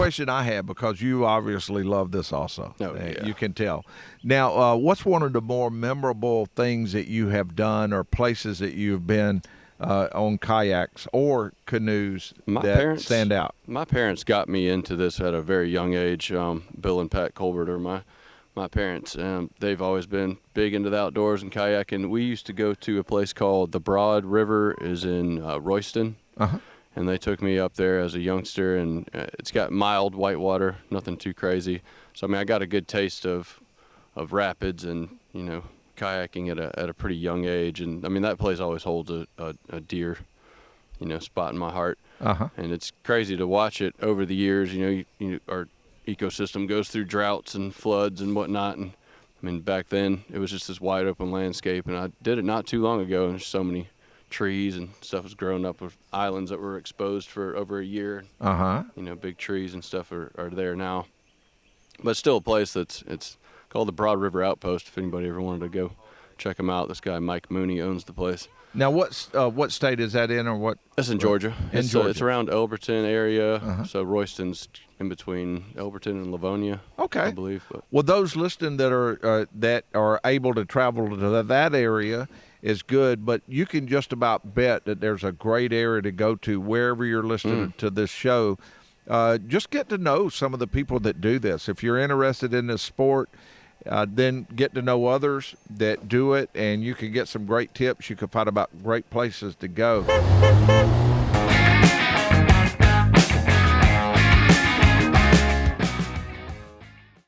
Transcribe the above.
question I have, because you obviously love this also. Oh, yeah. You can tell. Now, what's one of the more memorable things that you have done, or places that you've been on kayaks or canoes stand out? My parents got me into this at a very young age. Bill and Pat Colbert are my parents. They've always been big into the outdoors and kayaking. We used to go to a place called the Broad River, is in Royston. Uh-huh. And they took me up there as a youngster, and it's got mild whitewater, nothing too crazy. So, I mean, I got a good taste of rapids and, kayaking at a pretty young age. And, I mean, that place always holds a dear, spot in my heart. Uh-huh. And it's crazy to watch it over the years. Our ecosystem goes through droughts and floods and whatnot. And, I mean, back then it was just this wide open landscape. And I did it not too long ago, and there's so many trees and stuff was growing up with islands that were exposed for over a year. Uh-huh. Big trees and stuff are there now. But still a place it's called the Broad River Outpost, if anybody ever wanted to go check them out. This guy, Mike Mooney, owns the place. Now, what state is that in, or what? It's in Georgia. Georgia. It's around Elberton area. Uh-huh. So Royston's in between Elberton and Livonia. Okay. I believe. But. Well, those listening that are able to travel to that area is good, but you can just about bet that there's a great area to go to wherever you're listening to this show. Just get to know some of the people that do this. If you're interested in this sport, then get to know others that do it, and you can get some great tips. You can find about great places to go.